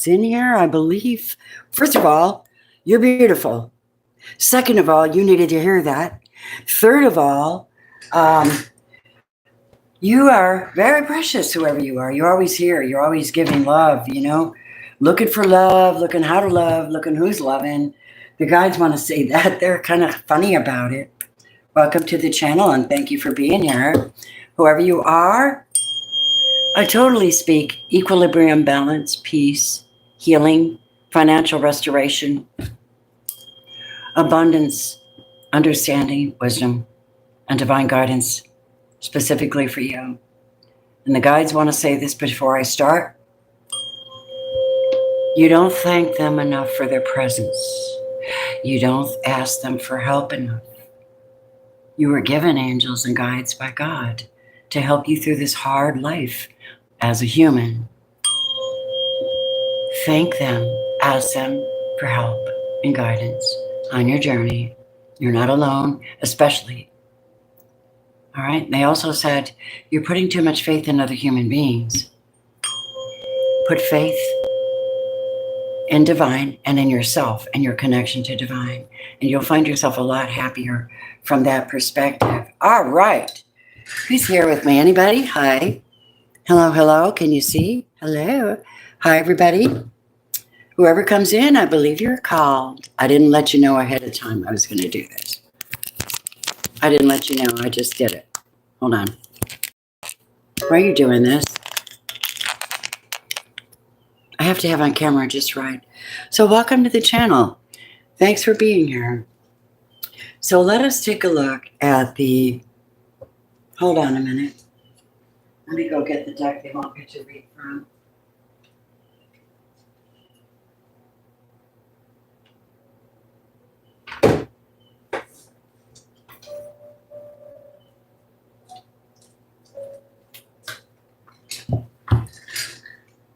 pops in here, I believe, first of all, you're beautiful. Second of all, you needed to hear that. Third of all, you are very precious, whoever you are. You're always here. You're always giving love, looking for love, looking how to love, looking who's loving. The guides want to say that. They're kind of funny about it. Welcome to the channel, and thank you for being here. Whoever you are, I totally speak equilibrium, balance, peace, healing, financial restoration, abundance, understanding, wisdom, and divine guidance specifically for you. And the guides want to say this before I start. You don't thank them enough for their presence. You don't ask them for help enough. You were given angels and guides by God to help you through this hard life as a human. Thank them, ask them for help and guidance on your journey. You're not alone, especially. All right. They also said, you're putting too much faith in other human beings. Put faith in divine and in yourself and your connection to divine. And you'll find yourself a lot happier from that perspective. All right. Who's here with me? Anybody? Hi. Hello, hello. Can you see? Hello. Hi, everybody. Whoever comes in, I believe you're called. I didn't let you know ahead of time I was going to do this. I didn't let you know. I just did it. Hold on. Why are you doing this? I have to have on camera just right. So welcome to the channel. Thanks for being here. So let us take a look at hold on a minute. Let me go get the deck they want me to read from.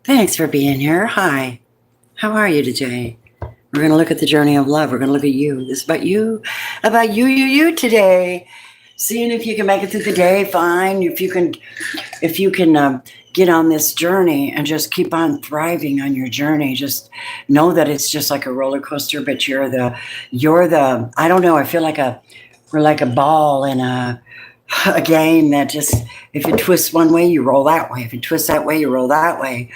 Thanks for being here. Hi. How are you today? We're going to look at the journey of love. We're going to look at you. This is about you today. Seeing if you can make it through the day, fine. If you can get on this journey and just keep on thriving on your journey. Just know that it's just like a roller coaster, but you're the, I don't know. I feel like we're like a ball in a game that just, if it twists one way, you roll that way. If it twists that way, you roll that way.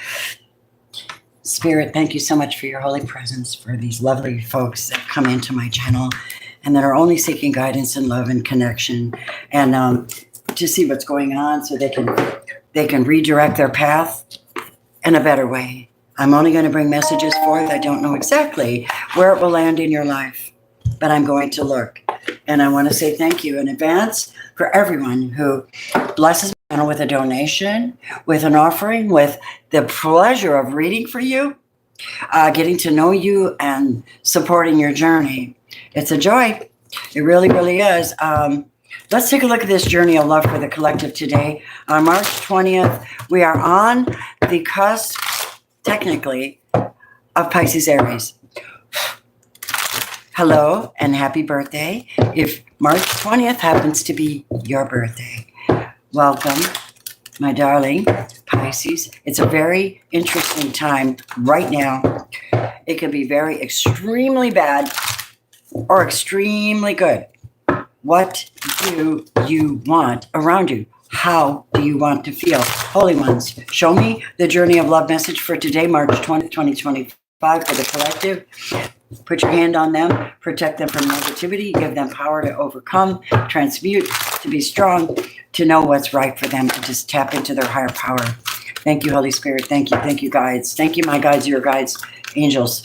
Spirit, thank you so much for your holy presence, for these lovely folks that come into my channel and that are only seeking guidance and love and connection, and to see what's going on so they can redirect their path in a better way. I'm only going to bring messages forth. I don't know exactly where it will land in your life, but I'm going to look. And I want to say thank you in advance for everyone who blesses my channel with a donation, with an offering, with the pleasure of reading for you, getting to know you and supporting your journey. It's a joy. It really, really is. Let's take a look at this journey of love for the collective today. On March 20th, we are on the cusp, technically, of Pisces Aries. Hello and happy birthday. If March 20th happens to be your birthday, welcome, my darling Pisces. It's a very interesting time right now. It can be very extremely bad or extremely good. What do you want around you? How do you want to feel? Holy ones, show me the journey of love message for today, March 20th, 2025 for the collective. Put your hand on them, protect them from negativity, give them power to overcome, transmute, to be strong, to know what's right for them, and just tap into their higher power. Thank you, Holy Spirit. Thank you, guides. Thank you, my guides, your guides, angels.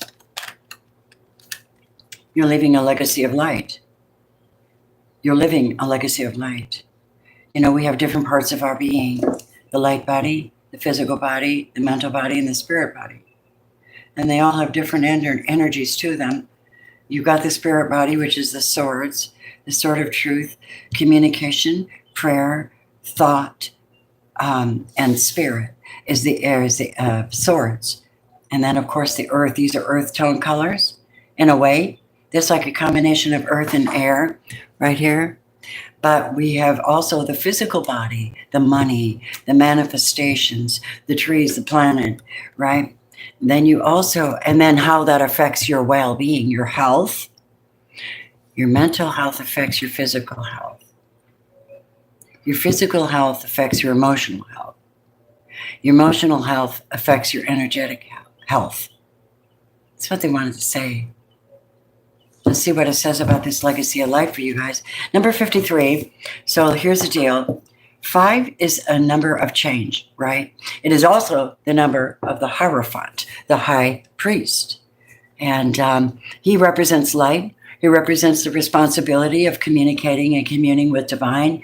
You're leaving a legacy of light. You're living a legacy of light. You know, we have different parts of our being, the light body, the physical body, the mental body, and the spirit body. And they all have different energies to them. You've got the spirit body, which is the sword of truth, communication, prayer, thought, and spirit is the swords. And then, of course, the earth. These are earth tone colors. In a way, there's like a combination of earth and air right here. But we have also the physical body, the money, the manifestations, the trees, the planet, right? Then you also, and then how that affects your well-being, your health. Your mental health affects your physical health. Your physical health affects your emotional health. Your emotional health affects your energetic health. That's what they wanted to say. Let's see what it says about this legacy of life for you guys. Number 53. So here's the deal. 5 is a number of change, right? It is also the number of the Hierophant, the high priest. And he represents light. He represents the responsibility of communicating and communing with divine,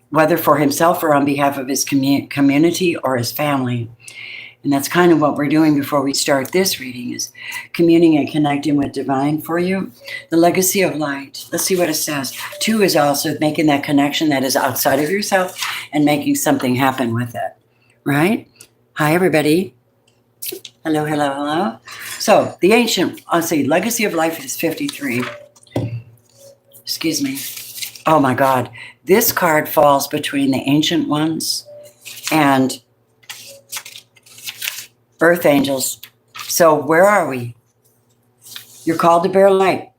whether for himself or on behalf of his community or his family. And that's kind of what we're doing before we start this reading, is communing and connecting with divine for you. The legacy of light. Let's see what it says. 2 is also making that connection that is outside of yourself and making something happen with it, right? Hi, everybody. Hello, hello, hello. So the ancient, let's see, legacy of life is 53. Excuse me. Oh my God. This card falls between the ancient ones and earth angels. So where are we? You're called to bear light.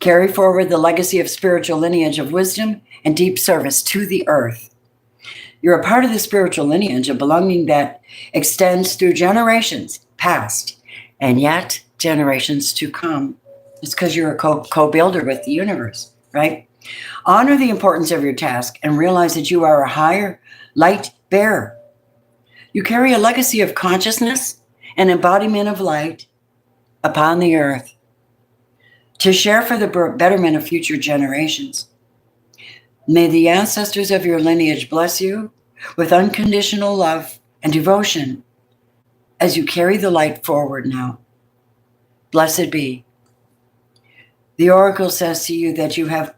Carry forward the legacy of spiritual lineage of wisdom and deep service to the earth. You're a part of the spiritual lineage of belonging that extends through generations past and yet generations to come. It's because you're a co-builder with the universe, right? Honor the importance of your task and realize that you are a higher light bearer. You carry a legacy of consciousness and embodiment of light upon the earth to share for the betterment of future generations. May the ancestors of your lineage bless you with unconditional love and devotion as you carry the light forward now. Blessed be. The oracle says to you that you have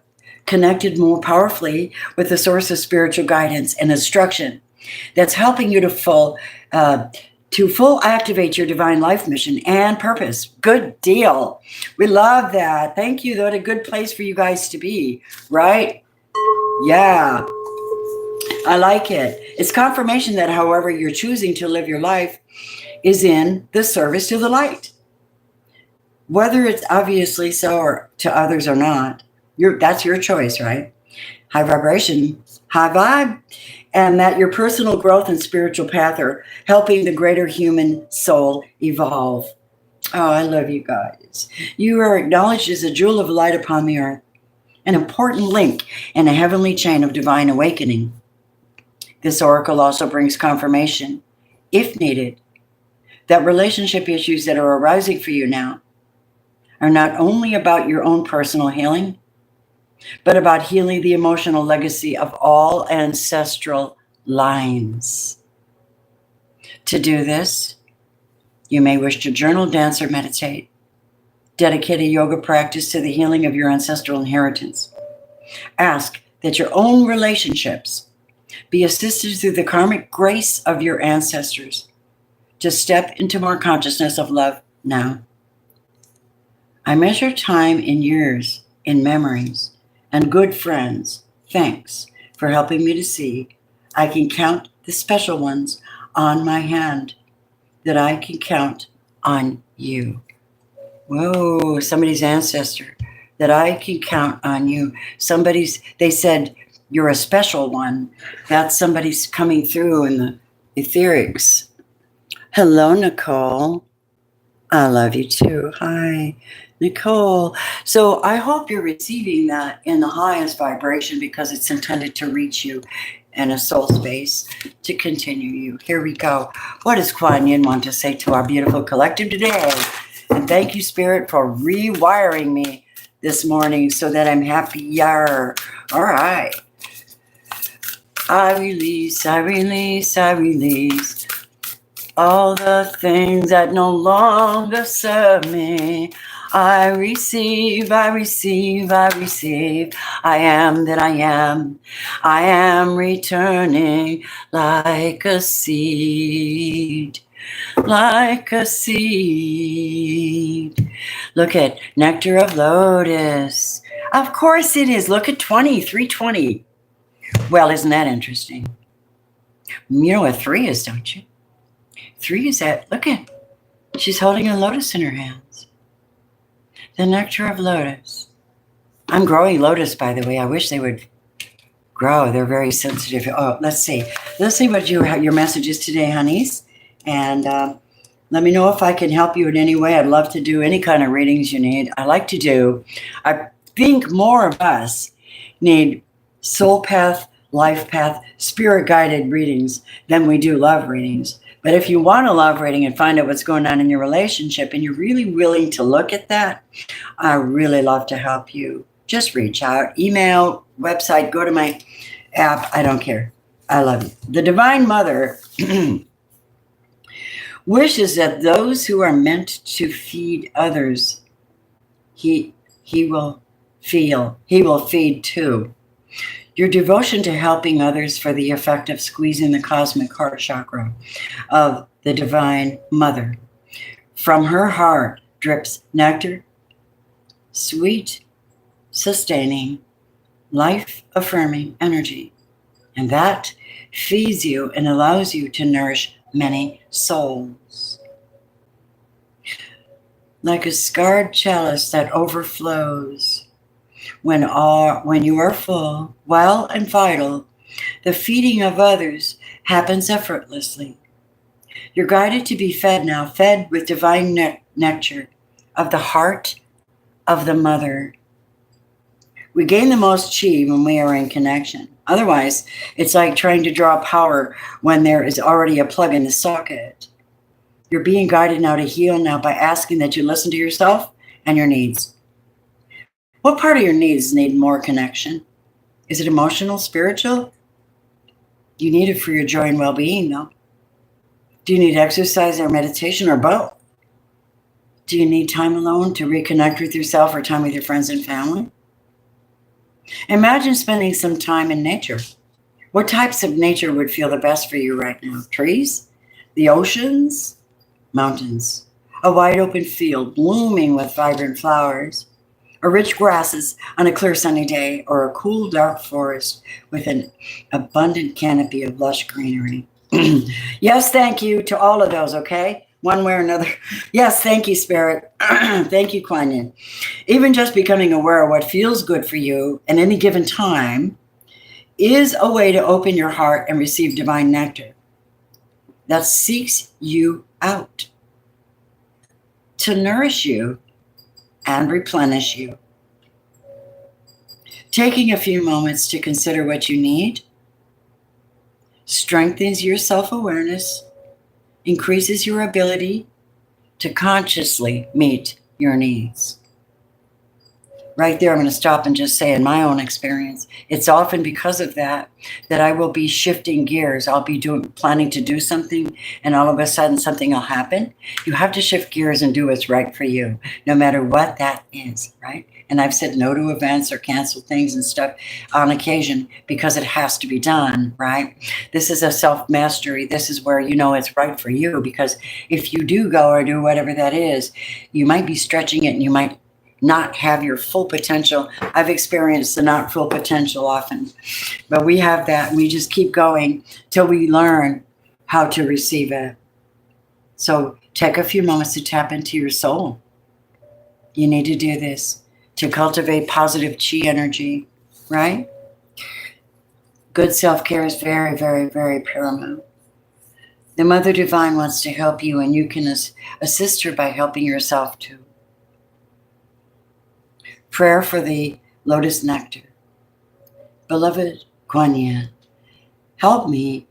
connected more powerfully with the source of spiritual guidance and instruction that's helping you to full activate your divine life mission and purpose. Good deal. We love that. Thank you. What a good place for you guys to be, right? Yeah. I like it. It's confirmation that however you're choosing to live your life is in the service to the light. Whether it's obviously so or to others or not, that's your choice, right? High vibration, high vibe, and that your personal growth and spiritual path are helping the greater human soul evolve. Oh, I love you guys. You are acknowledged as a jewel of light upon the earth, an important link in a heavenly chain of divine awakening. This oracle also brings confirmation, if needed, that relationship issues that are arising for you now are not only about your own personal healing, but about healing the emotional legacy of all ancestral lines. To do this, you may wish to journal, dance, or meditate. Dedicate a yoga practice to the healing of your ancestral inheritance. Ask that your own relationships be assisted through the karmic grace of your ancestors to step into more consciousness of love now. I measure time in years, in memories, and good friends. Thanks for helping me to see I can count the special ones on my hand, that I can count on you. Whoa, somebody's ancestor, that I can count on you. They said, you're a special one. That's somebody's coming through in the etherics. Hello, Nicole. I love you too. Hi, Nicole. So I hope you're receiving that in the highest vibration because it's intended to reach you in a soul space to continue you. Here we go. What does Kuan Yin want to say to our beautiful collective today? And thank you, Spirit, for rewiring me this morning so that I'm happier. All right. I release, I release, I release all the things that no longer serve me. I receive, I receive, I receive. I am that I am. I am returning like a seed. Like a seed. Look at Nectar of Lotus. Of course it is. Look at 320. Well, isn't that interesting? You know what 3 is, don't you? 3 is that, look at, She's holding a lotus in her hands. The nectar of lotus. I'm growing lotus, by the way. I wish they would grow. They're very sensitive. Oh, let's see. Let's see what your message is today, honeys. And let me know if I can help you in any way. I'd love to do any kind of readings you need. I think more of us need soul path, life path, spirit guided readings than we do love readings. But if you want a love reading and find out what's going on in your relationship and you're really willing to look at that, I really love to help you. Just reach out, email, website, go to my app. I don't care. I love you. The Divine Mother wishes that those who are meant to feed others, he will feed too. Your devotion to helping others for the effect of squeezing the cosmic heart chakra of the Divine Mother. From her heart drips nectar, sweet, sustaining, life-affirming energy. And that feeds you and allows you to nourish many souls. Like a scarred chalice that overflows. When you are full, well and vital, the feeding of others happens effortlessly. You're guided to be fed now, fed with divine nectar of the heart of the Mother. We gain the most chi when we are in connection. Otherwise, it's like trying to draw power when there is already a plug in the socket. You're being guided now to heal now by asking that you listen to yourself and your needs. What part of your needs need more connection? Is it emotional, spiritual? You need it for your joy and well-being, though. Do you need exercise or meditation or both? Do you need time alone to reconnect with yourself or time with your friends and family? Imagine spending some time in nature. What types of nature would feel the best for you right now? Trees? The oceans? Mountains? A wide open field blooming with vibrant flowers? Or rich grasses on a clear sunny day? Or a cool dark forest with an abundant canopy of lush greenery? Yes, thank you to all of those, okay? One way or another. Yes, thank you, Spirit. Thank you, Kuan Yin. Even just becoming aware of what feels good for you at any given time is a way to open your heart and receive divine nectar that seeks you out to nourish you and replenish you. Taking a few moments to consider what you need strengthens your self-awareness, increases your ability to consciously meet your needs. Right there, I'm going to stop and just say in my own experience, it's often because of that I will be shifting gears. I'll be planning to do something and all of a sudden something will happen. You have to shift gears and do what's right for you, no matter what that is, right? And I've said no to events or canceled things and stuff on occasion because it has to be done, right? This is a self-mastery. This is where you know it's right for you, because if you do go or do whatever that is, you might be stretching it and you might not have your full potential. I've experienced the not full potential often, but we have that and we just keep going till we learn how to receive it. So take a few moments to tap into your soul. You need to do this to cultivate positive chi energy, right? Good self-care is very, very, very paramount. The Mother Divine wants to help you, and you can assist her by helping yourself too. Prayer for the lotus nectar. Beloved Kuan Yin, help me.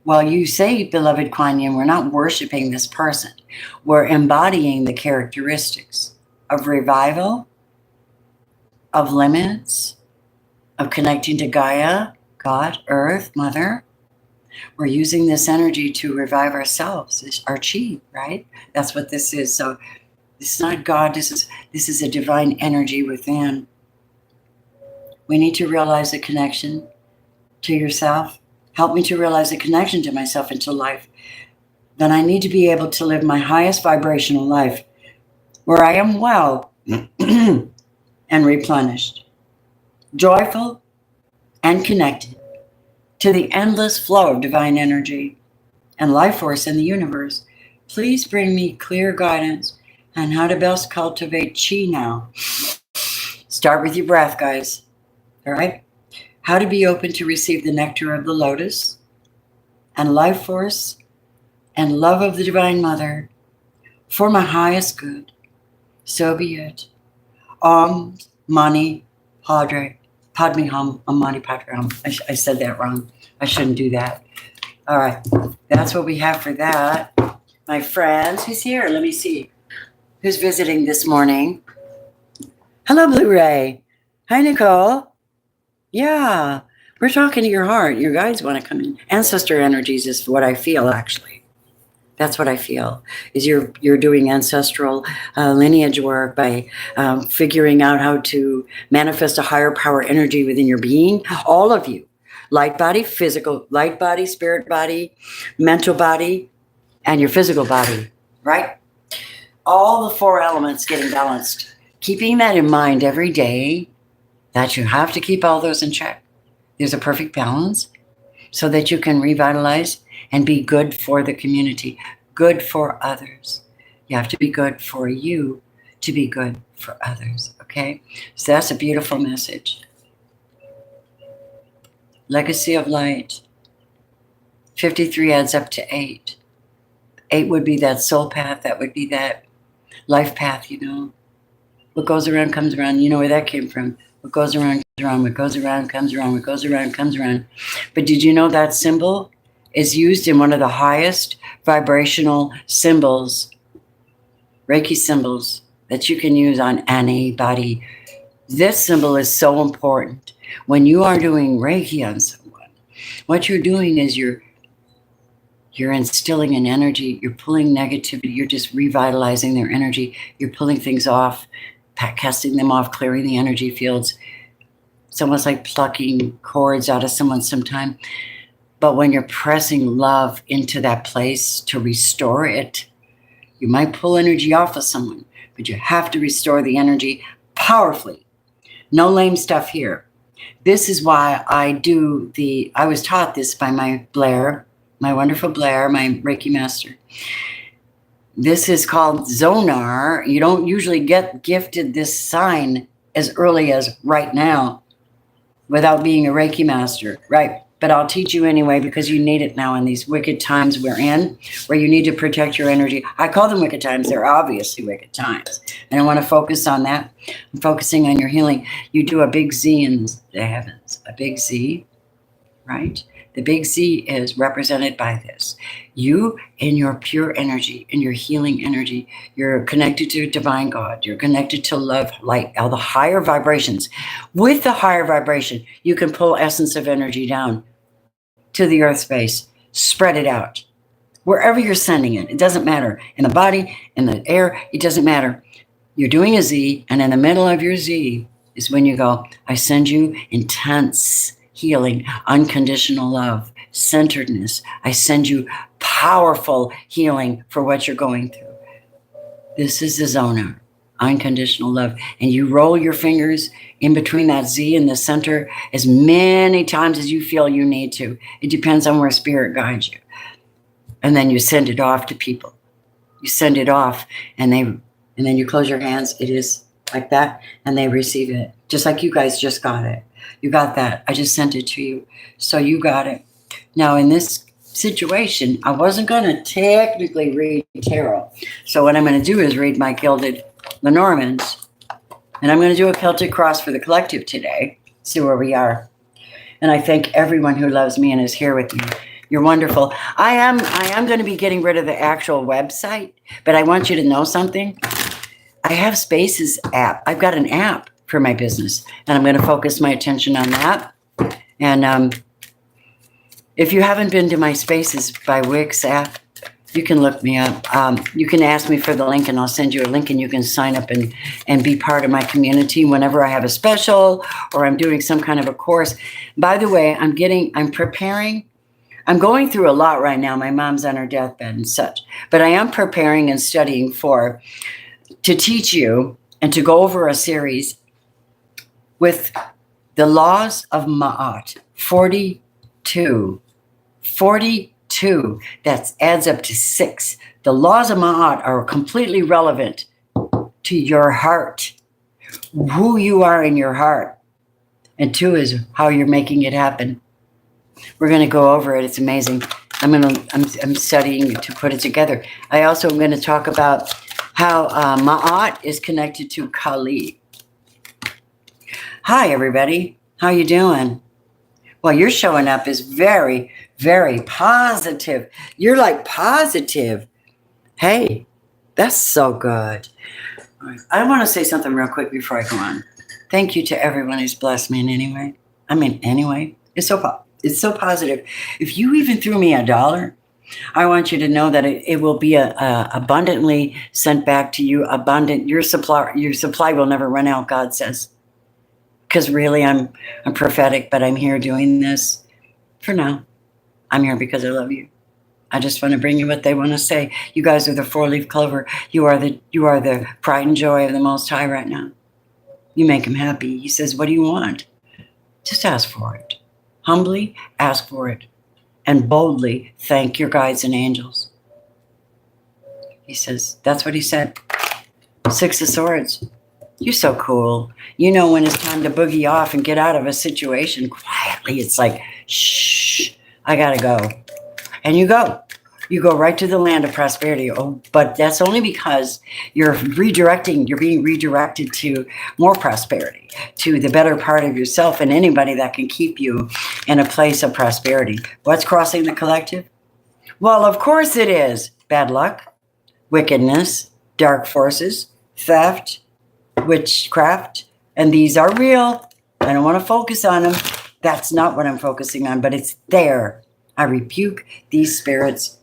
While you say, beloved Kuan Yin, we're not worshiping this person. We're embodying the characteristics of revival, of limits, of connecting to Gaia, God, Earth, Mother. We're using this energy to revive ourselves. It's our chi, right? That's what this is. So this is not God. This is a divine energy within. We need to realize the connection to yourself. Help me to realize the connection to myself and to life. Then I need to be able to live my highest vibrational life where I am well and replenished, joyful and connected to the endless flow of divine energy and life force in the universe. Please bring me clear guidance on how to best cultivate chi now. Start with your breath, guys. All right? How to be open to receive the nectar of the lotus and life force and love of the Divine Mother for my highest good. So be it. Om Mani Padre. Padme Hum. Om Mani Padre Hum. I said that wrong. I shouldn't do that. All right. That's what we have for that. My friends, who's here? Let me see. Who's visiting this morning? Hello, Blu-ray. Hi, Nicole. Yeah, we're talking to your heart. Your guides want to come in. Ancestor energies is what I feel, actually. That's what I feel, is you're doing ancestral lineage work by figuring out how to manifest a higher power energy within your being. All of you. Light body, physical, light body, spirit body, mental body, and your physical body, right? All the 4 elements getting balanced. Keeping that in mind every day, that you have to keep all those in check. There's a perfect balance so that you can revitalize and be good for the community, good for others. You have to be good for you to be good for others, okay? So that's a beautiful message. Legacy of light. 53 adds up to 8. 8 would be that soul path. That would be that life path, you know. What goes around comes around. You know where that came from. What goes around comes around. What goes around comes around. What goes around comes around. But did you know that symbol is used in one of the highest vibrational symbols, Reiki symbols, that you can use on anybody? This symbol is so important. When you are doing Reiki on someone, what you're doing is you're instilling an energy, you're pulling negativity, you're just revitalizing their energy, you're pulling things off, casting them off, clearing the energy fields. It's almost like plucking cords out of someone sometime. But when you're pressing love into that place to restore it, you might pull energy off of someone, but you have to restore the energy powerfully. No lame stuff here. This is why I was taught this by my Blair, my wonderful Blair, my Reiki master. This is called Zonar. You don't usually get gifted this sign as early as right now without being a Reiki master, right? But I'll teach you anyway because you need it now in these wicked times we're in, where you need to protect your energy. I call them wicked times. They're obviously wicked times. And I want to focus on that. I'm focusing on your healing. You do a big Z in the heavens, a big Z, right? The big Z is represented by this. You in your pure energy, in your healing energy, you're connected to divine God. You're connected to love, light, all the higher vibrations. With the higher vibration, you can pull essence of energy down to the earth space, spread it out. Wherever you're sending it, it doesn't matter. In the body, in the air, it doesn't matter. You're doing a Z, and in the middle of your Z is when you go, I send you intense healing, unconditional love, centeredness. I send you powerful healing for what you're going through. This is the Zonar, unconditional love. And you roll your fingers in between that Z and the center as many times as you feel you need to. It depends on where spirit guides you. And then you send it off to people. You send it off and then you close your hands. It is like that. And they receive it. Just like you guys just got it. You got that. I just sent it to you. So you got it. Now in this situation, I wasn't going to technically read tarot. So what I'm going to do is read my gilded Lenormands. And I'm going to do a Celtic cross for the collective today. See where we are. And I thank everyone who loves me and is here with me. You're wonderful. I am going to be getting rid of the actual website, but I want you to know something. I have Spaces app. I've got an app for my business, and I'm going to focus my attention on that. And if you haven't been to my Spaces by Wix app, you can look me up. You can ask me for the link, and I'll send you a link, and you can sign up and be part of my community whenever I have a special or I'm doing some kind of a course. By the way, I'm preparing. I'm going through a lot right now. My mom's on her deathbed and such, but I am preparing and studying to teach you and to go over a series with the laws of Ma'at, 42. That adds up to 6. The laws of Ma'at are completely relevant to your heart, who you are in your heart. And 2 is how you're making it happen. We're going to go over it. It's amazing. I'm studying to put it together. I also am going to talk about how Ma'at is connected to Kali. Hi, everybody. How you doing? Well, you're showing up as very, very positive. You're like positive. Hey, that's so good. I want to say something real quick before I go on. Thank you to everyone who's blessed me in any way. Anyway, it's so positive. If you even threw me $1, I want you to know that it will be abundantly sent back to you. Abundant. Your supply will never run out, God says. Because really, I'm prophetic, but I'm here doing this for now. I'm here because I love you. I just want to bring you what they want to say. You guys are the 4-leaf clover. You are the pride and joy of the Most High right now. You make him happy. He says, what do you want? Just ask for it. Humbly ask for it. And boldly thank your guides and angels. He says, that's what he said. 6 of Swords. You're so cool. You know when it's time to boogie off and get out of a situation quietly. It's like, shh, I gotta go. And you go. You go right to the land of prosperity. Oh, but that's only because you're being redirected to more prosperity, to the better part of yourself and anybody that can keep you in a place of prosperity. What's crossing the collective? Well, of course it is. Bad luck, wickedness, dark forces, theft, witchcraft, and these are real. I don't want to focus on them. That's not what I'm focusing on, but it's there. I rebuke these spirits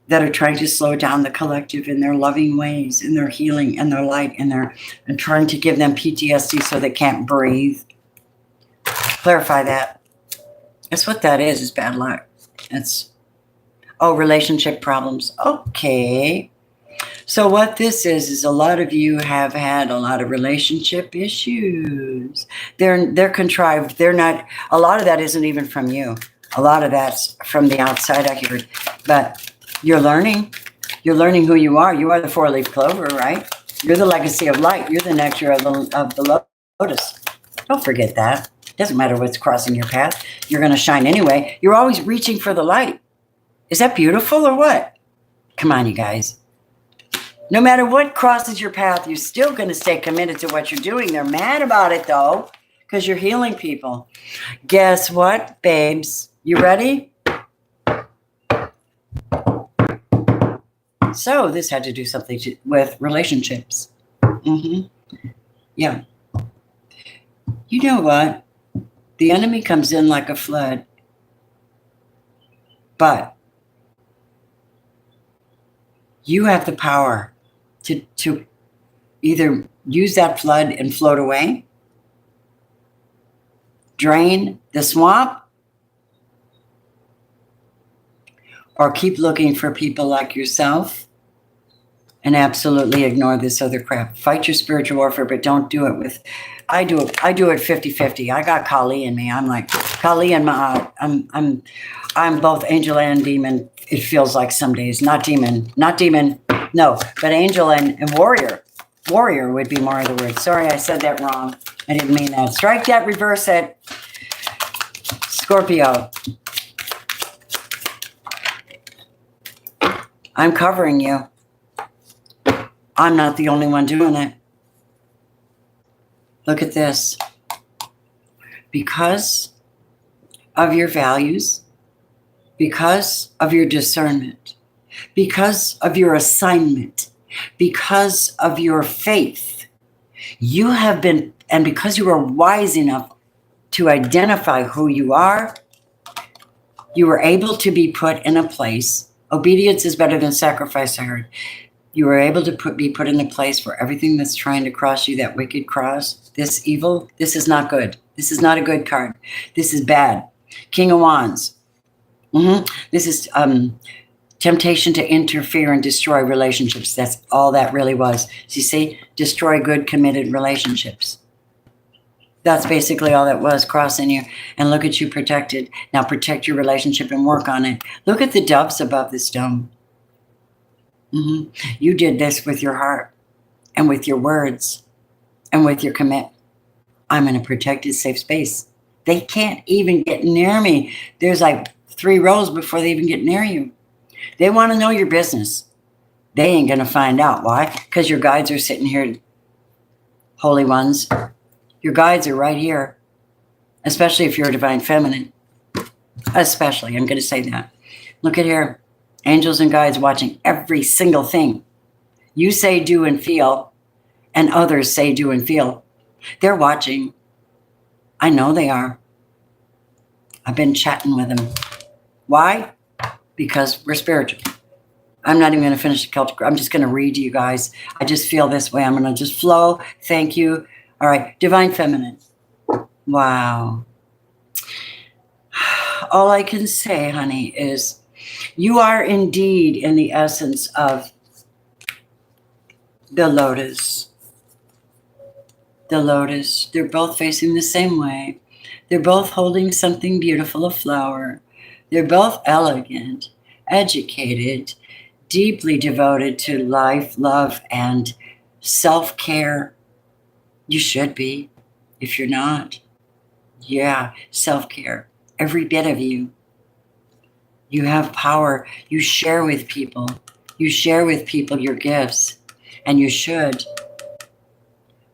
that are trying to slow down the collective in their loving ways, in their healing, and their light, and trying to give them PTSD so they can't breathe. Clarify that. That's what that is bad luck. Relationship problems. Okay. So what this is a lot of you have had a lot of relationship issues. They're contrived. They're not, a lot of that isn't even from you. A lot of that's from the outside, I heard. But you're learning. You're learning who you are. You are the 4-leaf clover, right? You're the legacy of light. You're the nectar of the lotus. Don't forget that. It doesn't matter what's crossing your path. You're going to shine anyway. You're always reaching for the light. Is that beautiful or what? Come on, you guys. No matter what crosses your path, you're still going to stay committed to what you're doing. They're mad about it, though, because you're healing people. Guess what, babes? You ready? So this had to do something with relationships. Yeah. You know what? The enemy comes in like a flood. But you have the power to either use that flood and float away, drain the swamp, or keep looking for people like yourself and absolutely ignore this other crap. Fight your spiritual warfare, but don't do it with, I do it 50-50. I got Kali in me. I'm like Kali and Ma'at. I'm both angel and demon. It feels like some days, not demon, no, but angel and warrior. Warrior would be more of the word. Sorry, I said that wrong. I didn't mean that. Strike that, reverse it. Scorpio. I'm covering you. I'm not the only one doing it. Look at this. Because of your values, because of your discernment, because of your assignment, because of your faith, you have been, and because you are wise enough to identify who you are, you were able to be put in a place. Obedience is better than sacrifice, I heard. You were able to be put in a place where everything that's trying to cross you, that wicked cross, this evil, this is not good. This is not a good card. This is bad. King of Wands. This is temptation to interfere and destroy relationships. That's all that really was. So you see, destroy good, committed relationships. That's basically all that was crossing you. And look at you protected. Now protect your relationship and work on it. Look at the doves above this dome. You did this with your heart and with your words and with your commitment. I'm in a protected, safe space. They can't even get near me. There's like 3 rows before they even get near you. They want to know your business. They ain't going to find out. Why? Because your guides are sitting here, holy ones. Your guides are right here, especially if you're a divine feminine. Especially, I'm going to say that. Look at here. Angels and guides watching every single thing. You say, do, and feel, and others say, do, and feel. They're watching. I know they are. I've been chatting with them. Why? Because we're spiritual. I'm not even going to finish the Celtic. I'm just going to read to you guys. I just feel this way. I'm going to just flow. Thank you. All right. Divine feminine. Wow. All I can say, honey, is you are indeed in the essence of the lotus. The lotus. They're both facing the same way. They're both holding something beautiful, a flower. They're both elegant, educated, deeply devoted to life, love, and self-care. You should be, if you're not. Yeah, self-care. Every bit of you. You have power. You share with people. You share with people your gifts, and you should.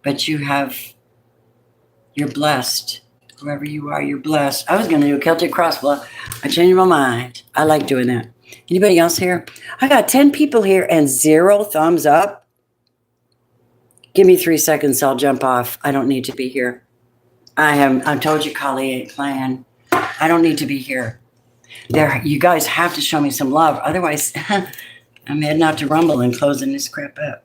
But you're blessed. Whoever you are, you're blessed. I was going to do a Celtic cross, but I changed my mind. I like doing that. Anybody else here? I got 10 people here and 0 thumbs up. Give me 3 seconds. I'll jump off. I don't need to be here. I told you Kali ain't playing. I don't need to be here. You guys have to show me some love. Otherwise, I'm heading out to Rumble and closing this crap up.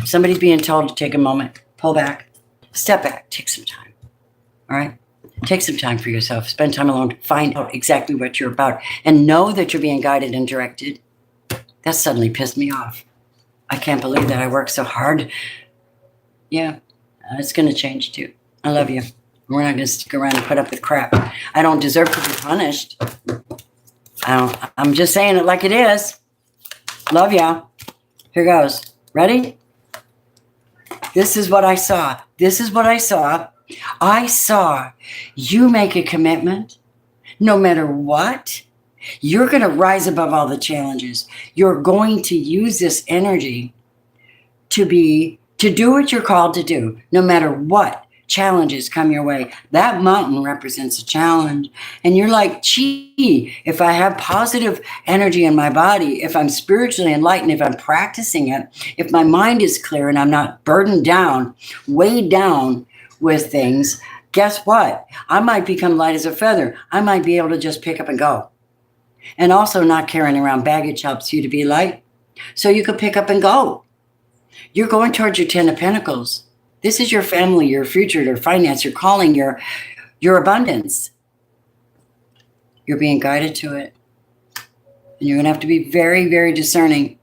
Somebody's being told to take a moment. Pull back. Step back. Take some time. All right? Take some time for yourself. Spend time alone. Find out exactly what you're about. And know that you're being guided and directed. That suddenly pissed me off. I can't believe that I worked so hard. Yeah, it's going to change too. I love you. We're not going to stick around and put up with crap. I don't deserve to be punished. I'm just saying it like it is. Love ya. Here goes. Ready? This is what I saw. This is what I saw. I saw you make a commitment, no matter what. You're going to rise above all the challenges. You're going to use this energy to do what you're called to do, no matter what challenges come your way. That mountain represents a challenge. And you're like, gee, if I have positive energy in my body, if I'm spiritually enlightened, if I'm practicing it, if my mind is clear and I'm not burdened down, weighed down with things, guess what? I might become light as a feather. I might be able to just pick up and go. And also not carrying around baggage helps you to be light. So you could pick up and go. You're going towards your 10 of Pentacles. This is your family, your future, your finance, your calling, your abundance. You're being guided to it. And you're going to have to be very, very discerning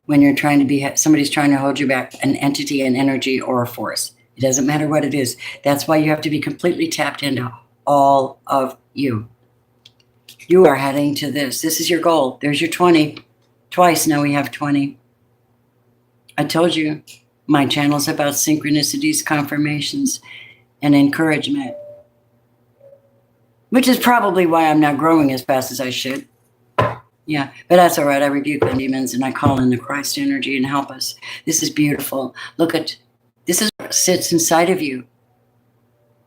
when you're trying to be, somebody's trying to hold you back, an entity, an energy, or a force. It doesn't matter what it is. That's why you have to be completely tapped into all of you. You are heading to this. This is your goal. There's your 20. Twice now we have 20. I told you my channel's about synchronicities, confirmations, and encouragement. Which is probably why I'm not growing as fast as I should. Yeah, but that's all right. I rebuke the demons and I call in the Christ energy and help us. This is beautiful. Look at, this is what sits inside of you.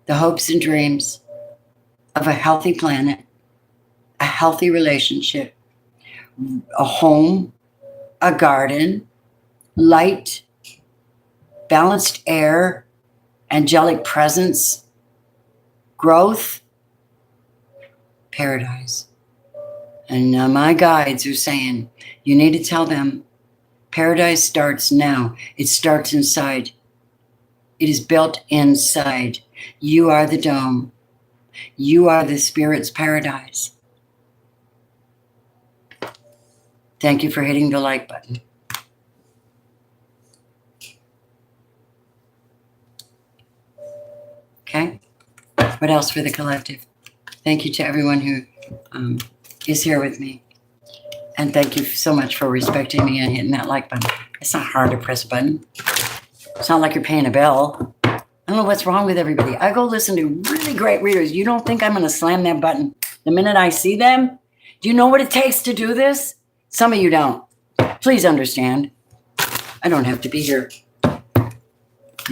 The hopes and dreams of a healthy planet, a healthy relationship, a home, a garden, light, balanced air, angelic presence, growth, paradise. And now my guides are saying, you need to tell them, paradise starts now. It starts inside. It is built inside. You are the dome. You are the spirit's paradise. Thank you for hitting the like button. Okay? What else for the collective? Thank you to everyone who is here with me. And thank you so much for respecting me and hitting that like button. It's not hard to press a button. It's not like you're paying a bill. I don't know what's wrong with everybody. I go listen to really great readers. You don't think I'm going to slam that button the minute I see them? Do you know what it takes to do this? Some of you don't. Please understand. I don't have to be here.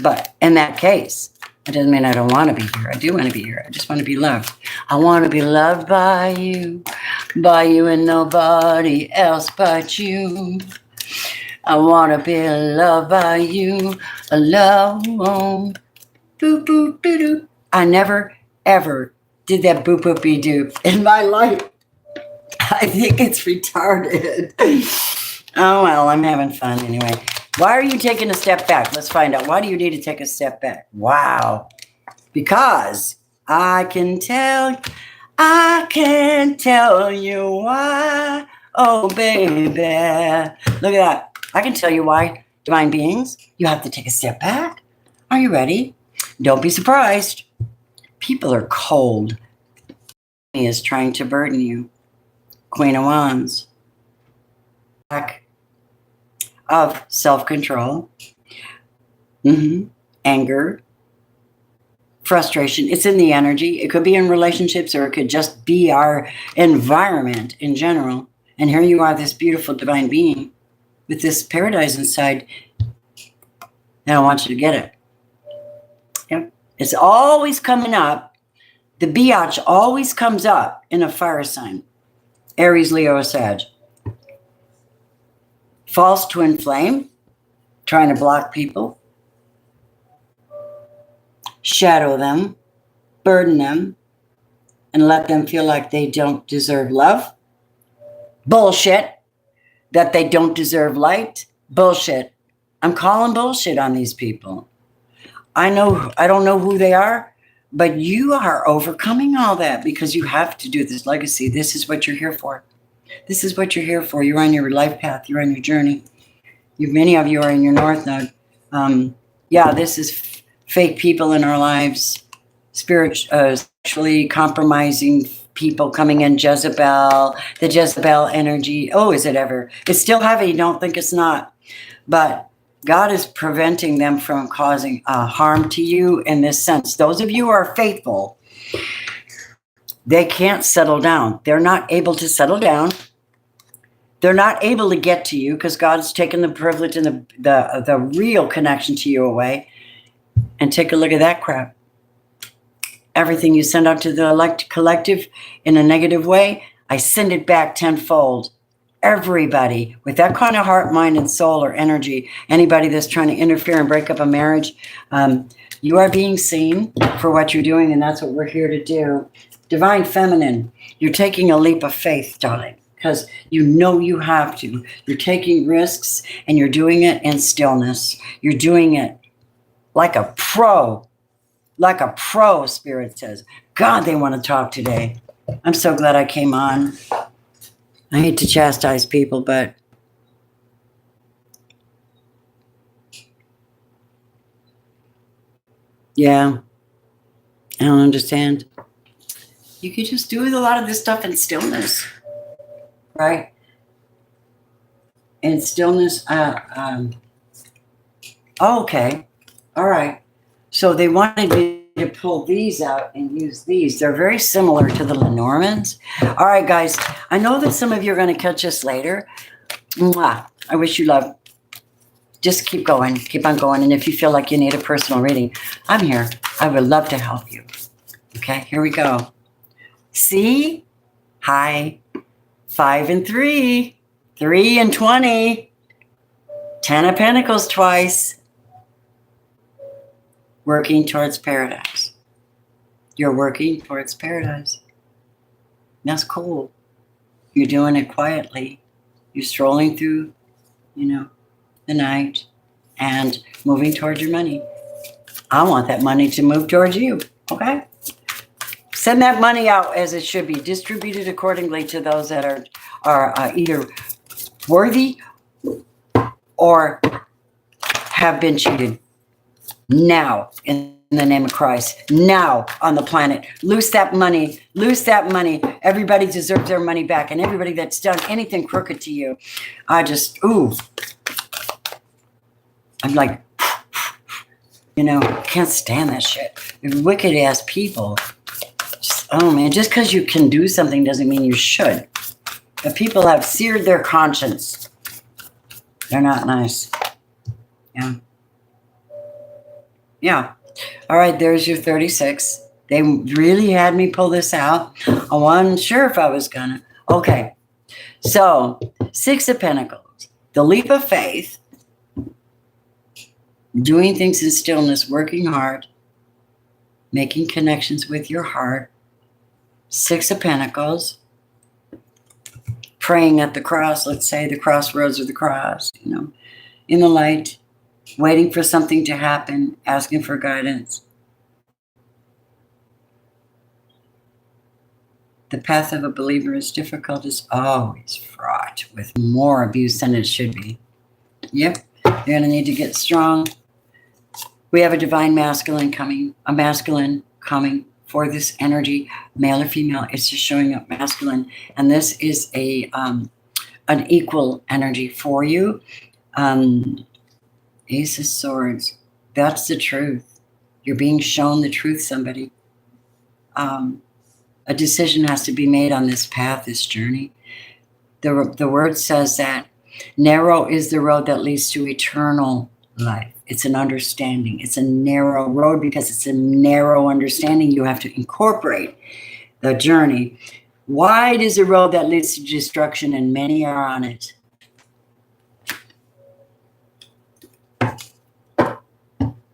But in that case, it doesn't mean I don't want to be here. I do want to be here. I just want to be loved. I want to be loved by you and nobody else but you. I want to be loved by you alone. Boop, boop, doo, doo. I never, ever did that boop, boop, be doo in my life. I think it's retarded. Oh, well, I'm having fun anyway. Why are you taking a step back? Let's find out. Why do you need to take a step back? Wow. Because I can tell you why. Oh, baby. Look at that. I can tell you why, divine beings. You have to take a step back. Are you ready? Don't be surprised. People are cold. He is trying to burden you. Queen of Wands. Lack of self-control. Anger. Frustration. It's in the energy. It could be in relationships or it could just be our environment in general. And here you are, this beautiful divine being with this paradise inside. And I want you to get it. Yep. It's always coming up. The biatch always comes up in a fire sign. Aries, Leo, or Sag. False twin flame. Trying to block people. Shadow them. Burden them. And let them feel like they don't deserve love. Bullshit. That they don't deserve light. Bullshit. I'm calling bullshit on these people. I don't know who they are, but you are overcoming all that because you have to do this legacy. This is what you're here for. This is what you're here for. You're on your life path. You're on your journey. Many of you are in your North Node. This is fake people in our lives, sexually compromising people coming in, the Jezebel energy. Oh, is it ever? It's still heavy. Don't think it's not. But God is preventing them from causing harm to you in this sense. Those of you who are faithful, they can't settle down. They're not able to settle down. They're not able to get to you because God's taken the privilege and the real connection to you away. And take a look at that crap. Everything you send out to the collective in a negative way, I send it back tenfold. Everybody with that kind of heart, mind, and soul or energy, anybody that's trying to interfere and break up a marriage, you are being seen for what you're doing, and that's what we're here to do. Divine Feminine, you're taking a leap of faith, darling, because you know you have to. You're taking risks, and you're doing it in stillness. You're doing it like a pro, Spirit says. God, they want to talk today. I'm so glad I came on. I hate to chastise people, but yeah, I don't understand. You could just do a lot of this stuff in stillness, right? In stillness. Okay. All right. So they wanted me to pull these out and use these. They're very similar to the Lenormands. All right, guys. I know that some of you are going to catch us later. Mwah. I wish you love. Just keep going. Keep on going. And if you feel like you need a personal reading, I'm here. I would love to help you. Okay, here we go. See? Hi. 5 and 3. 3 and 20. 10 of Pentacles twice. Working towards paradise. You're working towards paradise. That's cool. You're doing it quietly. You're strolling through, the night and moving towards your money. I want that money to move towards you. Okay? Send that money out as it should be. Distributed accordingly to those that are either worthy or have been cheated. Now, in the name of Christ. Now on the planet. Loose that money. Loose that money. Everybody deserves their money back. And everybody that's done anything crooked to you, I'm like, can't stand that shit. Wicked ass people. Oh man, just because you can do something doesn't mean you should. The people have seared their conscience. They're not nice. Yeah. Yeah. All right, there's your 36. They really had me pull this out. I wasn't sure if I was gonna. Okay. So, 6 of Pentacles. The leap of faith. Doing things in stillness, working hard. Making connections with your heart. 6 of Pentacles. Praying at the cross, let's say the crossroads of the cross, in the light. Waiting for something to happen, asking for guidance. The path of a believer is difficult, is always fraught with more abuse than it should be. Yep, you're going to need to get strong. We have a divine masculine coming, a masculine coming for this energy, male or female. It's just showing up masculine. And this is an equal energy for you. Ace of Swords. That's the truth. You're being shown the truth, somebody. A decision has to be made on this path, this journey. The word says that narrow is the road that leads to eternal life. It's an understanding. It's a narrow road because it's a narrow understanding. You have to incorporate the journey. Wide is a road that leads to destruction, and many are on it.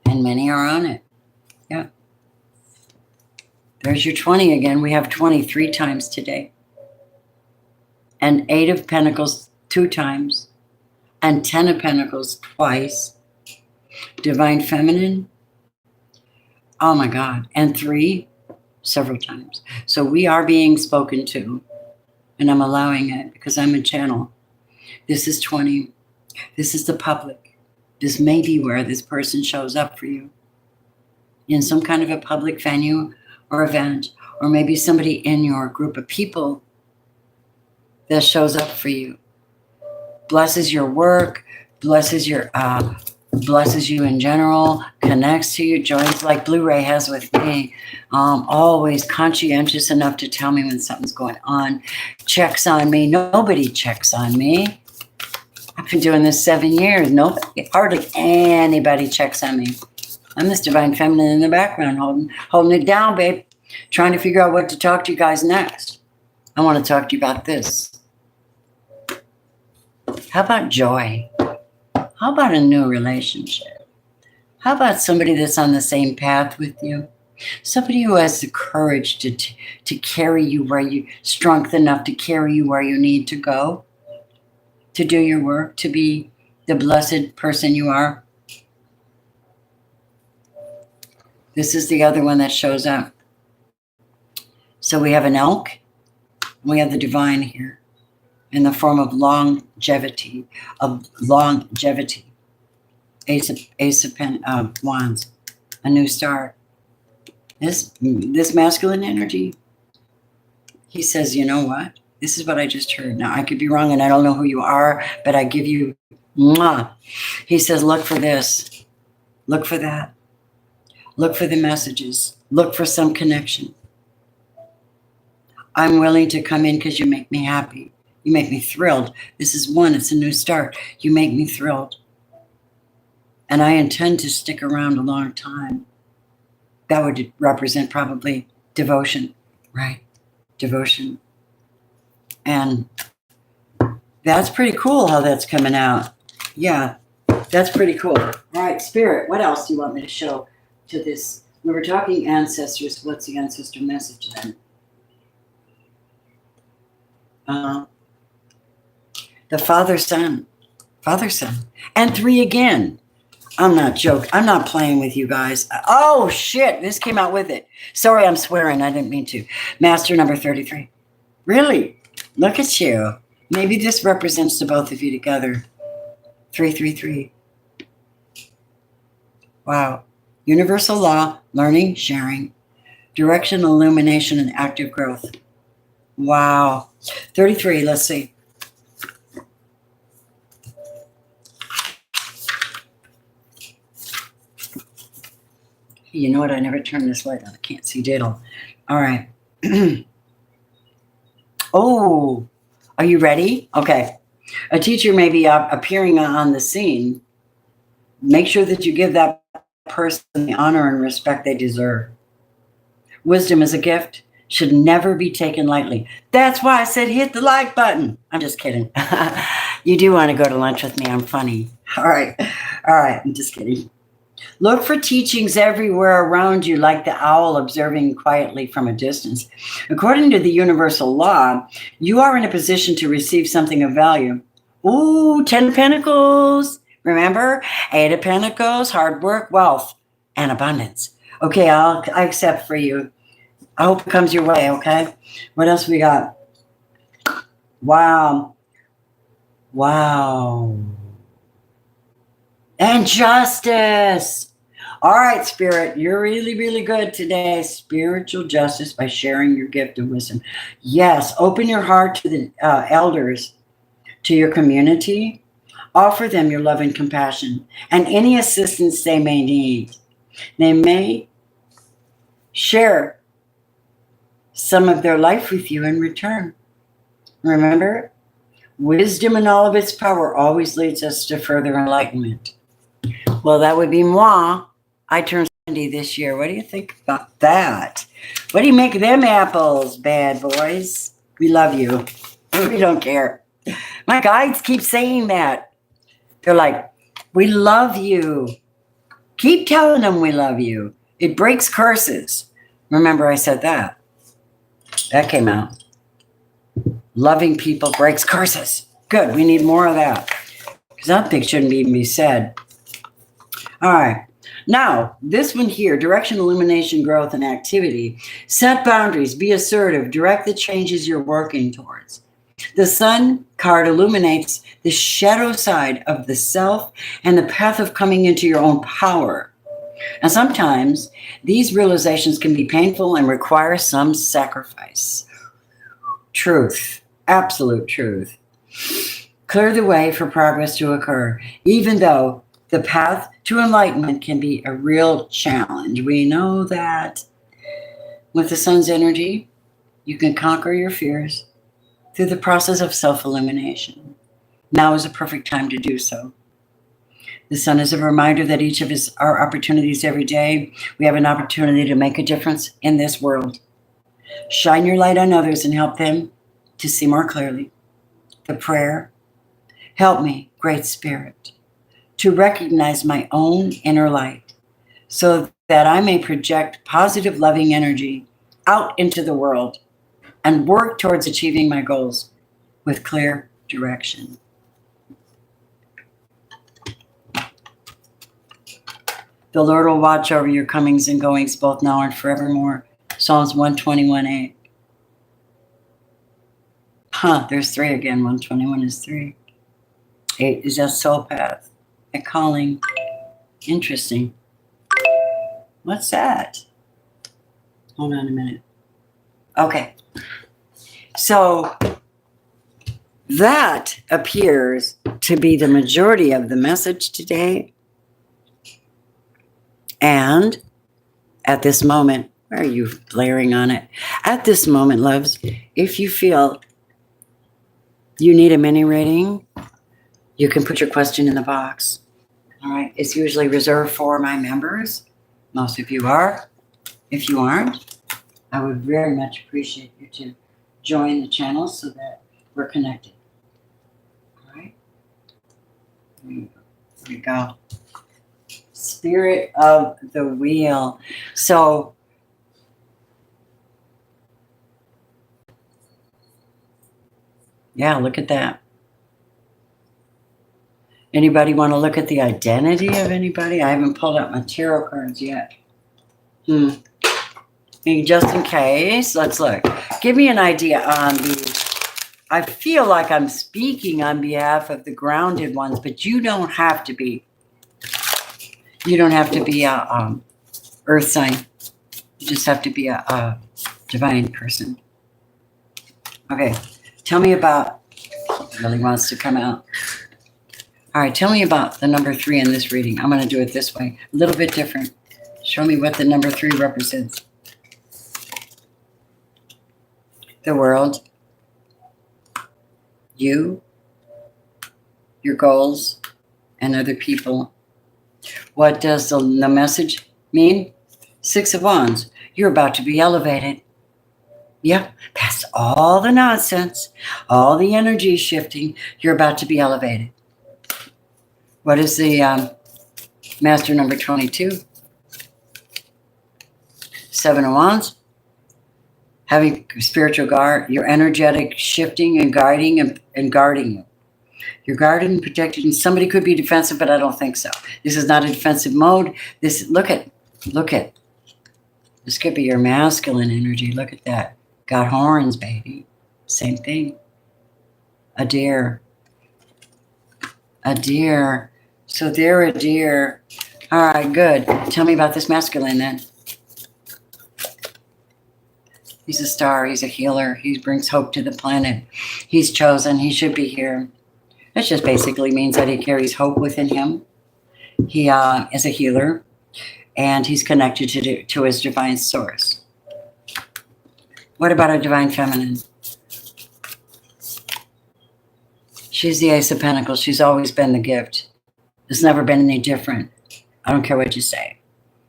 And many are on it. Yeah. There's your 20 again. We have 23 times today. And 8 of Pentacles 2 times. And 10 of Pentacles twice. Divine Feminine. Oh my God. And 3 several times. So we are being spoken to. And I'm allowing it because I'm a channel. This is 20. This is the public. This may be where this person shows up for you. In some kind of a public venue or event. Or maybe somebody in your group of people that shows up for you. Blesses your work. Blesses you in general, connects to you, joins like Blu-ray has with me, always conscientious enough to tell me when something's going on, checks on me. Nobody checks on me. I've been doing this 7 years. Nobody, hardly anybody checks on me. I'm this divine feminine in the background, holding it down, babe, trying to figure out what to talk to you guys next. I want to talk to you about this. How about joy? How about a new relationship? How about somebody that's on the same path with you? Somebody who has the courage to carry you where you, strength enough to carry you where you need to go, to do your work, to be the blessed person you are. This is the other one that shows up. So we have an elk, and we have the divine here in the form of longevity, Ace of Wands, a new start. This masculine energy, he says, you know what? This is what I just heard. Now, I could be wrong, and I don't know who you are, but I give you, mwah. He says, look for this. Look for that. Look for the messages. Look for some connection. I'm willing to come in because you make me happy. You make me thrilled. This is one. It's a new start. You make me thrilled. And I intend to stick around a long time. That would represent probably devotion, right? Devotion. And that's pretty cool how that's coming out. Yeah, that's pretty cool. All right, Spirit, what else do you want me to show to this? We were talking ancestors. What's the ancestor message then? The Father, Son. And 3 again. I'm not joking. I'm not playing with you guys. Oh, shit. This came out with it. Sorry, I'm swearing. I didn't mean to. Master number 33. Really? Look at you. Maybe this represents the both of you together. 333. Wow. Universal law, learning, sharing, direction, illumination, and active growth. Wow. 33, let's see. You know what? I never turned this light on. I can't see diddle. All right. Oh, are you ready? Okay. A teacher may be appearing on the scene. Make sure that you give that person the honor and respect they deserve. Wisdom is a gift, should never be taken lightly. That's why I said hit the like button. I'm just kidding. You do want to go to lunch with me. I'm funny. All right. I'm just kidding. Look for teachings everywhere around you, like the owl observing quietly from a distance. According to the universal law, you are in a position to receive something of value. Ooh, 10 of Pentacles. Remember? 8 of Pentacles, hard work, wealth, and abundance. Okay, I accept for you. I hope it comes your way, okay? What else we got? Wow. And justice. All right, Spirit, you're really, really good today. Spiritual justice by sharing your gift of wisdom. Yes, open your heart to the elders, to your community. Offer them your love and compassion and any assistance they may need. They may share some of their life with you in return. Remember, wisdom in all of its power always leads us to further enlightenment. Well, that would be moi. I turned 70 this year. What do you think about that? What do you make of them apples, bad boys? We love you. We don't care. My guides keep saying that. They're like, we love you. Keep telling them we love you. It breaks curses. Remember I said that. That came out. Loving people breaks curses. Good. We need more of that. Because that thing shouldn't even be said. All right. Now, this one here, direction, illumination, growth, and activity. Set boundaries. Be assertive. Direct the changes you're working towards. The Sun card illuminates the shadow side of the self and the path of coming into your own power. And sometimes these realizations can be painful and require some sacrifice. Truth. Absolute truth. Clear the way for progress to occur, even though the path to enlightenment can be a real challenge. We know that with the Sun's energy, you can conquer your fears through the process of self-illumination. Now is a perfect time to do so. The Sun is a reminder that each of our opportunities every day, we have an opportunity to make a difference in this world. Shine your light on others and help them to see more clearly. The prayer, help me, Great Spirit, to recognize my own inner light so that I may project positive, loving energy out into the world and work towards achieving my goals with clear direction. The Lord will watch over your comings and goings both now and forevermore. Psalms 121:8. There's 3 again. 121 is 3. 8 is that soul path. A calling. Interesting. What's that? Hold on a minute. Okay. So that appears to be the majority of the message today. And at this moment, why are you blaring on it? At this moment, loves, if you feel you need a mini reading, you can put your question in the box. All right. It's usually reserved for my members. Most of you are. If you aren't, I would very much appreciate you to join the channel so that we're connected. All right. Here we go. Spirit of the wheel. So yeah, look at that. Anybody want to look at the identity of anybody? I haven't pulled out my tarot cards yet. And just in case, let's look. Give me an idea on I feel like I'm speaking on behalf of the grounded ones, but you don't have to be. You don't have to be earth sign. You just have to be a divine person. Okay, tell me about, really wants to come out. All right, tell me about the number 3 in this reading. I'm going to do it this way, a little bit different. Show me what the number 3 represents. The world, you, your goals, and other people. What does the message mean? 6 of Wands. You're about to be elevated. Yep, past all the nonsense, all the energy shifting, you're about to be elevated. What is the master number 22? 7 of Wands. Having spiritual guard, your energetic shifting and guiding and guarding you. You're guarded and protected, and somebody could be defensive, but I don't think so. This is not a defensive mode. Look at. This could be your masculine energy. Look at that. Got horns, baby. Same thing. A deer. A deer. So they're a deer. All right, good. Tell me about this masculine then. He's a star. He's a healer. He brings hope to the planet. He's chosen. He should be here. That just basically means that he carries hope within him. He is a healer, and he's connected to his divine source. What about a divine feminine? She's the Ace of Pentacles. She's always been the gift. It's never been any different. I don't care what you say.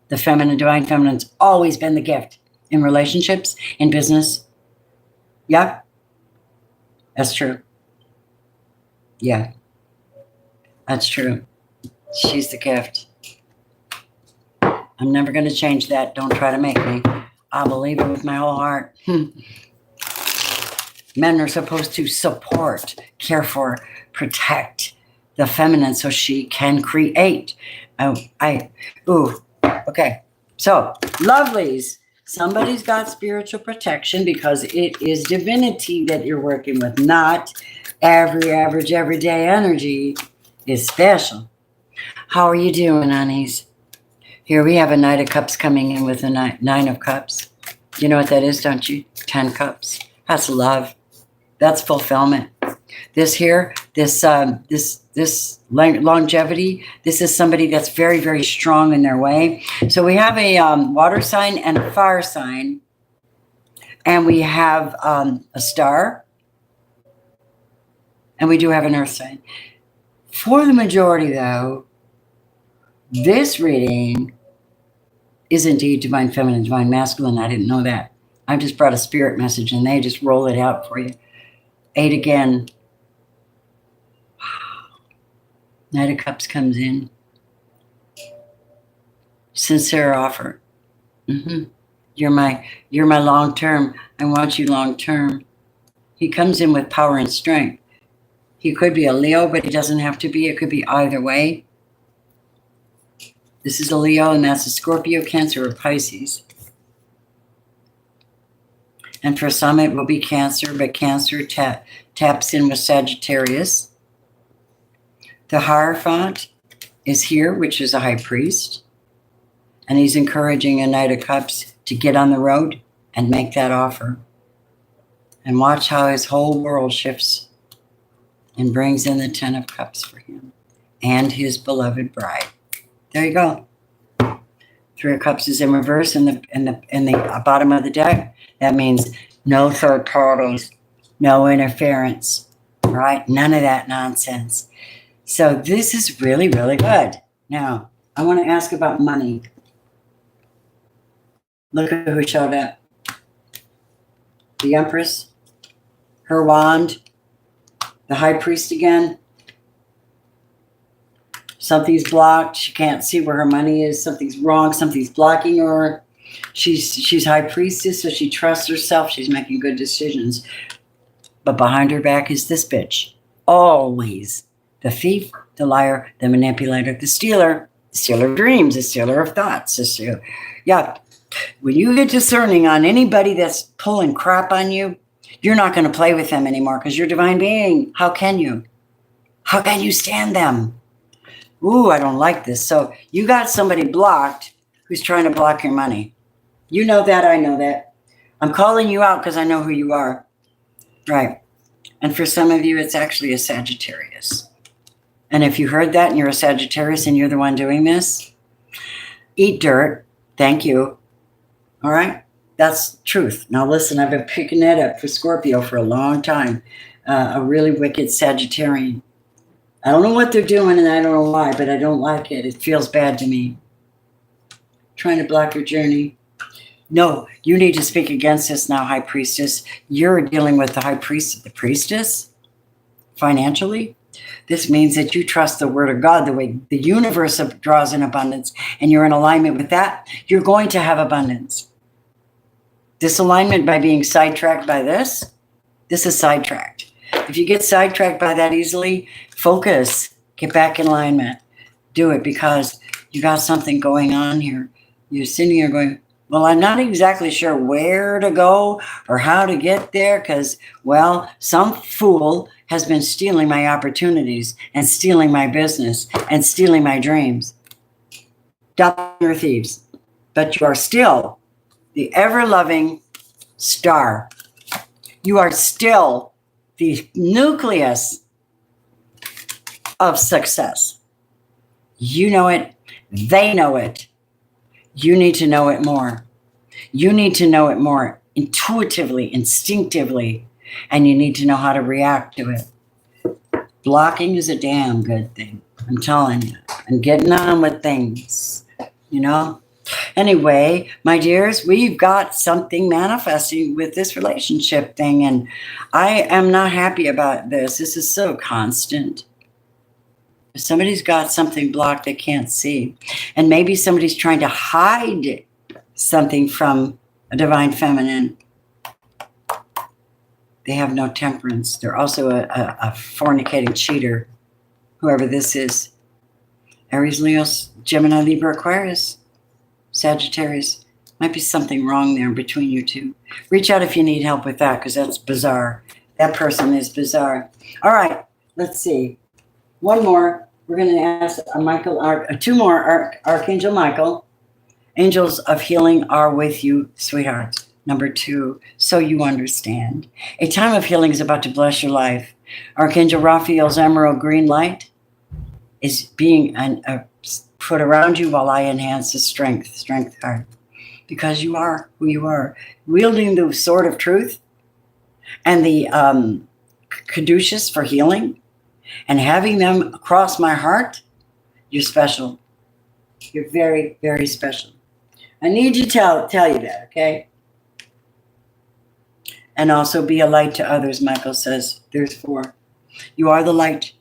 The feminine, divine feminine's always been the gift. In relationships, in business. Yeah, that's true. Yeah, that's true. She's the gift. I'm never going to change that. Don't try to make me. I believe it with my whole heart. Men are supposed to support, care for, protect the feminine so she can create. Okay. So, lovelies. Somebody's got spiritual protection because it is divinity that you're working with, not average, everyday energy is special. How are you doing, honeys? Here we have a Knight of Cups coming in with a Nine of Cups. You know what that is, don't you? 10 Cups. That's love. That's fulfillment. This here, this longevity, this is somebody that's very, very strong in their way. So we have a water sign and a fire sign. And we have a star. And we do have an earth sign. For the majority, though, this reading is indeed divine feminine, divine masculine. I didn't know that. I just brought a spirit message and they just roll it out for you. 8 again. Wow. Knight of Cups comes in. Sincere offer. You're my long term. I want you long term. He comes in with power and strength. He could be a Leo, but he doesn't have to be. It could be either way. This is a Leo, and that's a Scorpio, Cancer, or Pisces. And for some, it will be Cancer, but Cancer taps in with Sagittarius. The Hierophant is here, which is a high priest. And he's encouraging a Knight of Cups to get on the road and make that offer. And watch how his whole world shifts and brings in the 10 of Cups for him and his beloved bride. There you go. 3 of Cups is in reverse in the bottom of the deck. That means no third parties, no interference, right? None of that nonsense. So this is really, really good. Now, I want to ask about money. Look at who showed up. The Empress, her wand, the High Priest again. Something's blocked. She can't see where her money is. Something's wrong. Something's blocking her. She's High Priestess, so she trusts herself. She's making good decisions. But behind her back is this bitch. Always. The thief, the liar, the manipulator, the stealer of dreams, the stealer of thoughts. Yeah. When you get discerning on anybody that's pulling crap on you, you're not going to play with them anymore because you're a divine being. How can you? How can you stand them? Ooh, I don't like this. So you got somebody blocked who's trying to block your money. You know that, I know that. I'm calling you out because I know who you are. Right. And for some of you, it's actually a Sagittarius. And if you heard that and you're a Sagittarius and you're the one doing this, eat dirt. Thank you. All right? That's truth. Now listen, I've been picking that up for Scorpio for a long time. A really wicked Sagittarian. I don't know what they're doing and I don't know why, but I don't like it. It feels bad to me. Trying to block your journey. No, you need to speak against this now, High Priestess. You're dealing with the High Priest, the Priestess, financially. This means that you trust the Word of God, the way the universe draws in abundance, and you're in alignment with that. You're going to have abundance. Disalignment by being sidetracked by this is sidetracked. If you get sidetracked by that easily, focus, get back in alignment. Do it because you got something going on here. You're sitting here going, well, I'm not exactly sure where to go or how to get there because, well, some fool has been stealing my opportunities and stealing my business and stealing my dreams. Stop your thieves. But you are still the ever-loving star. You are still the nucleus of success. You know it. They know it. You need to know it more. You need to know it more intuitively, instinctively, and you need to know how to react to it. Blocking is a damn good thing. I'm telling you. And getting on with things, you know? Anyway, my dears, we've got something manifesting with this relationship thing, and I am not happy about this. This is so constant. If somebody's got something blocked they can't see, and maybe somebody's trying to hide something from a divine feminine. They have no temperance. They're also a fornicating cheater, whoever this is. Aries, Leo, Gemini, Libra, Aquarius, Sagittarius. Might be something wrong there between you two. Reach out if you need help with that because that's bizarre. That person is bizarre. All right, let's see. One more. We're going to ask two more. Archangel Michael. Angels of healing are with you, sweetheart. Number 2, so you understand. A time of healing is about to bless your life. Archangel Raphael's emerald green light is being put around you while I enhance the strength heart. Because you are who you are. Wielding the sword of truth and the caduceus for healing and having them across my heart, you're special. You're very, very special. I need you to tell you that, okay? And also be a light to others, Michael says. There's 4. You are the light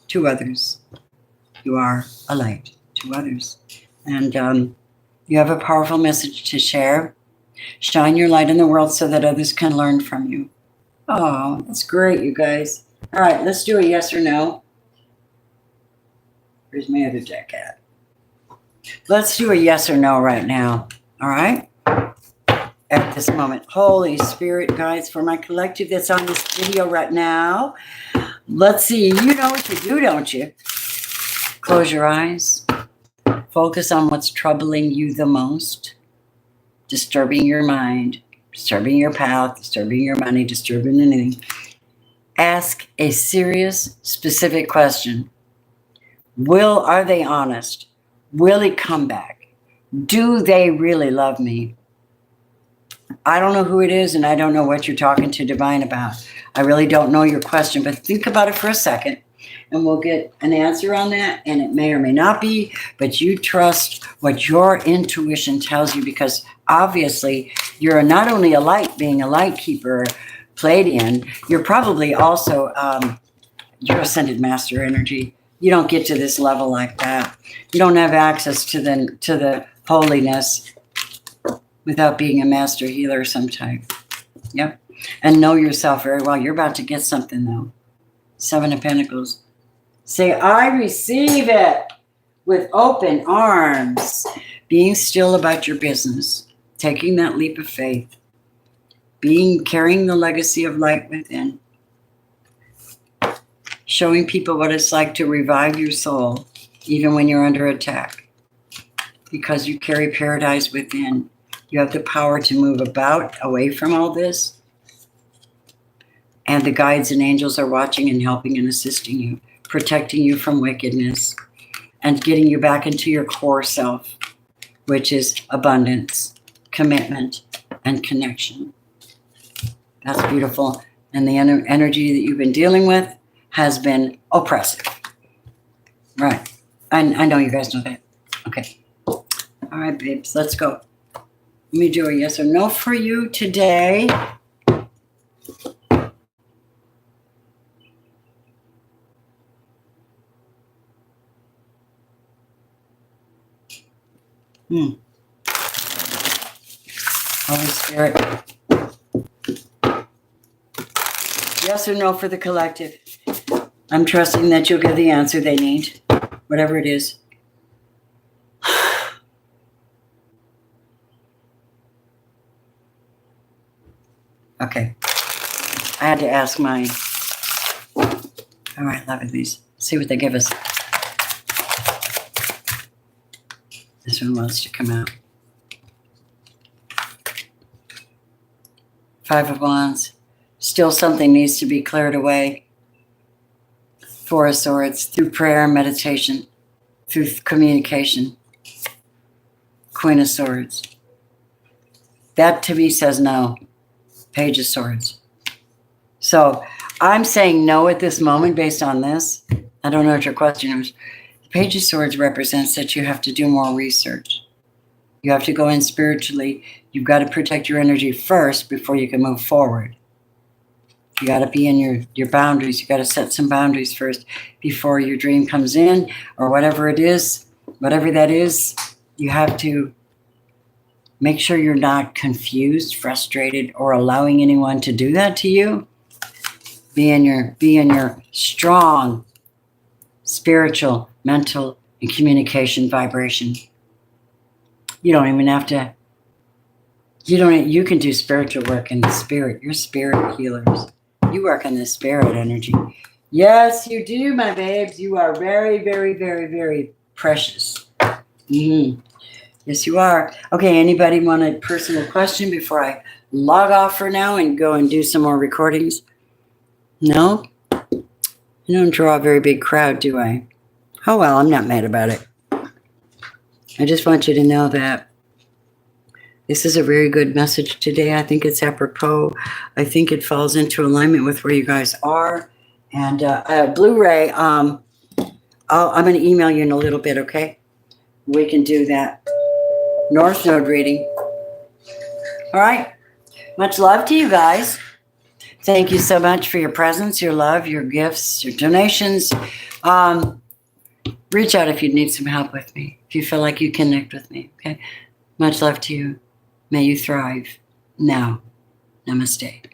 to others. You are a light to others. And you have a powerful message to share. Shine your light in the world so that others can learn from you. Oh, that's great, you guys. All right, let's do a yes or no. Where's my other deck at? Let's do a yes or no right now. All right? At this moment. Holy Spirit, guys, for my collective that's on this video right now. Let's see. You know what you do, don't you? Close your eyes. Focus on what's troubling you the most. Disturbing your mind. Disturbing your path. Disturbing your money. Disturbing anything. Ask a serious, specific question. Are they honest? Will it come back? Do they really love me? I don't know who it is, and I don't know what you're talking to Divine about. I really don't know your question, but think about it for a second, and we'll get an answer on that, and it may or may not be, but you trust what your intuition tells you, because obviously you're not only a light, being a light keeper, Pleiadian, you're probably also your ascended master energy. You don't get to this level like that. You don't have access to the holiness without being a master healer of some type. Yep. And know yourself very well. You're about to get something, though. 7 of Pentacles. Say, I receive it with open arms. Being still about your business. Taking that leap of faith. Carrying the legacy of light within. Showing people what it's like to revive your soul, even when you're under attack. because you carry paradise within. You have the power to move about away from all this. And the guides and angels are watching and helping and assisting you, protecting you from wickedness, and getting you back into your core self, which is abundance, commitment, and connection. That's beautiful. And the energy that you've been dealing with has been oppressive. Right. I know you guys know that. Okay. All right, babes, let's go. Let me do a yes or no for you today. Holy Spirit. Yes or no for the collective. I'm trusting that you'll get the answer they need, whatever it is. Okay. I had to ask mine. All right, lovely these. See what they give us. This one wants to come out. Five of Wands. Still something needs to be cleared away. Four of Swords. Through prayer and meditation. Through communication. Queen of Swords. That to me says no. Page of Swords. So I'm saying no at this moment based on this. I don't know what your question is. The Page of Swords represents that you have to do more research. You have to go in spiritually. You've got to protect your energy first before you can move forward. You got to be in your boundaries. You got to set some boundaries first before your dream comes in, or whatever it is, whatever that is. You have to make sure you're not confused, frustrated, or allowing anyone to do that to you. Be in your strong spiritual, mental, and communication vibration. You don't even have to. You can do spiritual work in the spirit. You're spirit healers. You work in the spirit energy. Yes, you do, my babes. You are very, very, very, very precious. Mm-hmm. Yes, you are. Okay, anybody want a personal question before I log off for now and go and do some more recordings? No? I don't draw a very big crowd, do I? Oh, well, I'm not mad about it. I just want you to know that this is a very good message today. I think it's apropos. I think it falls into alignment with where you guys are. And Blu-ray, I'm going to email you in a little bit, okay? We can do that. North Node reading. All right. Much love to you guys. Thank you so much for your presence, your love, your gifts, your donations. Reach out if you need some help with me, if you feel like you connect with me, okay? Much love to you. May you thrive. Now, namaste.